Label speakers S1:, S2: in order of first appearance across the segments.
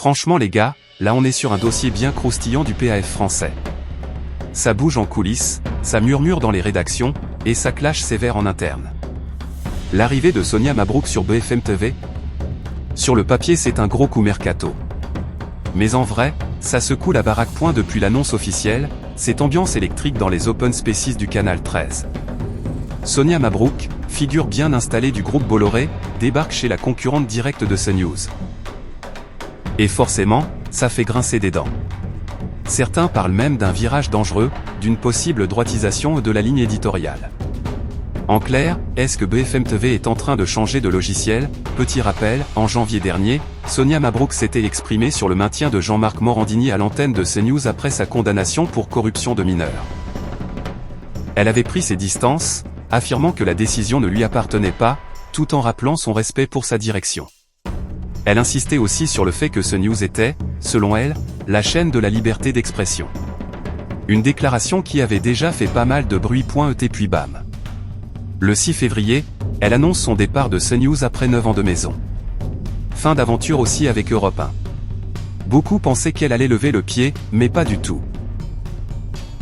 S1: Franchement les gars, là on est sur un dossier bien croustillant du PAF français. Ça bouge en coulisses, ça murmure dans les rédactions, et ça clash sévère en interne. L'arrivée de Sonia Mabrouk sur BFM TV? Sur le papier c'est un gros coup mercato. Mais en vrai, ça secoue la baraque. Depuis l'annonce officielle, c'est ambiance électrique dans les open spaces du canal 13. Sonia Mabrouk, figure bien installée du groupe Bolloré, débarque chez la concurrente directe de CNews. Et forcément, ça fait grincer des dents. Certains parlent même d'un virage dangereux, d'une possible droitisation de la ligne éditoriale. En clair, est-ce que BFM TV est en train de changer de logiciel? Petit rappel, en janvier dernier, Sonia Mabrouk s'était exprimée sur le maintien de Jean-Marc Morandini à l'antenne de CNews après sa condamnation pour corruption de mineurs. Elle avait pris ses distances, affirmant que la décision ne lui appartenait pas, tout en rappelant son respect pour sa direction. Elle insistait aussi sur le fait que CNews était, selon elle, la chaîne de la liberté d'expression. Une déclaration qui avait déjà fait pas mal de bruit. Et puis bam. Le 6 février, elle annonce son départ de CNews après 9 ans de maison. Fin d'aventure aussi avec Europe 1. Beaucoup pensaient qu'elle allait lever le pied, mais pas du tout.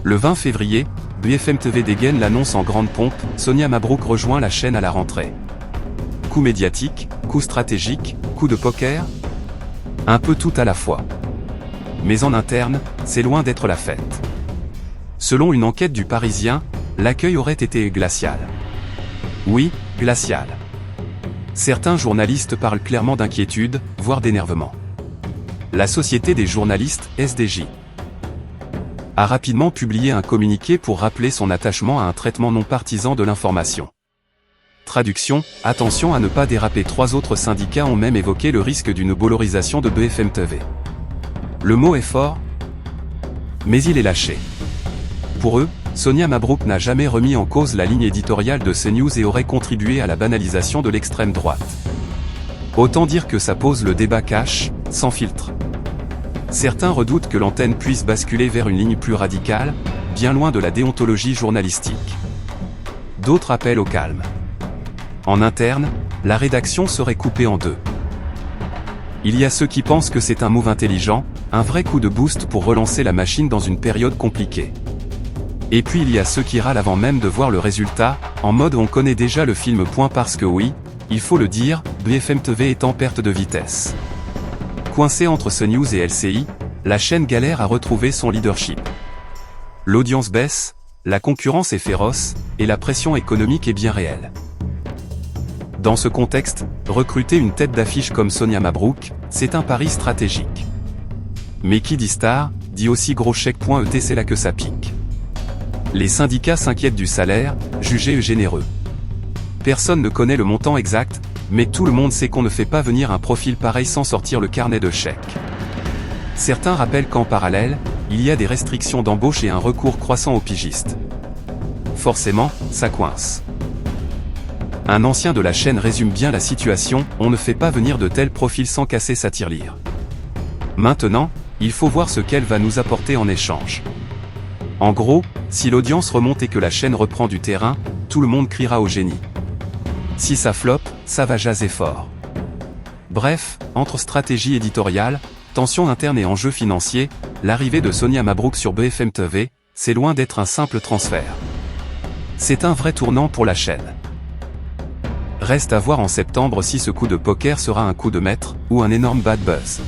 S1: Le 20 février, BFM TV dégaine l'annonce en grande pompe, Sonia Mabrouk rejoint la chaîne à la rentrée. Coup médiatique, coup stratégique, coup de poker? Un peu tout à la fois. Mais en interne, c'est loin d'être la fête. Selon une enquête du Parisien, l'accueil aurait été glacial. Oui, glacial. Certains journalistes parlent clairement d'inquiétude, voire d'énervement. La Société des journalistes, SDJ, a rapidement publié un communiqué pour rappeler son attachement à un traitement non partisan de l'information. Traduction, attention à ne pas déraper. 3 autres syndicats ont même évoqué le risque d'une bollorisation de BFM TV. Le mot est fort, mais il est lâché. Pour eux, Sonia Mabrouk n'a jamais remis en cause la ligne éditoriale de CNews et aurait contribué à la banalisation de l'extrême droite. Autant dire que ça pose le débat cash, sans filtre. Certains redoutent que l'antenne puisse basculer vers une ligne plus radicale, bien loin de la déontologie journalistique. D'autres appellent au calme. En interne, la rédaction serait coupée en deux. Il y a ceux qui pensent que c'est un move intelligent, un vrai coup de boost pour relancer la machine dans une période compliquée. Et puis il y a ceux qui râlent avant même de voir le résultat, en mode on connaît déjà le film. Parce que oui, il faut le dire, BFM TV est en perte de vitesse. Coincée entre CNews et LCI, la chaîne galère à retrouver son leadership. L'audience baisse, la concurrence est féroce, et la pression économique est bien réelle. Dans ce contexte, recruter une tête d'affiche comme Sonia Mabrouk, c'est un pari stratégique. Mais qui dit star, dit aussi gros chèque. C'est là que ça pique. Les syndicats s'inquiètent du salaire, jugé généreux. Personne ne connaît le montant exact, mais tout le monde sait qu'on ne fait pas venir un profil pareil sans sortir le carnet de chèques. Certains rappellent qu'en parallèle, il y a des restrictions d'embauche et un recours croissant aux pigistes. Forcément, ça coince. Un ancien de la chaîne résume bien la situation, on ne fait pas venir de tels profils sans casser sa tirelire. Maintenant, il faut voir ce qu'elle va nous apporter en échange. En gros, si l'audience remonte et que la chaîne reprend du terrain, tout le monde criera au génie. Si ça floppe, ça va jaser fort. Bref, entre stratégie éditoriale, tension interne et enjeux financiers, l'arrivée de Sonia Mabrouk sur BFM TV, c'est loin d'être un simple transfert. C'est un vrai tournant pour la chaîne. Reste à voir en septembre si ce coup de poker sera un coup de maître, ou un énorme bad buzz.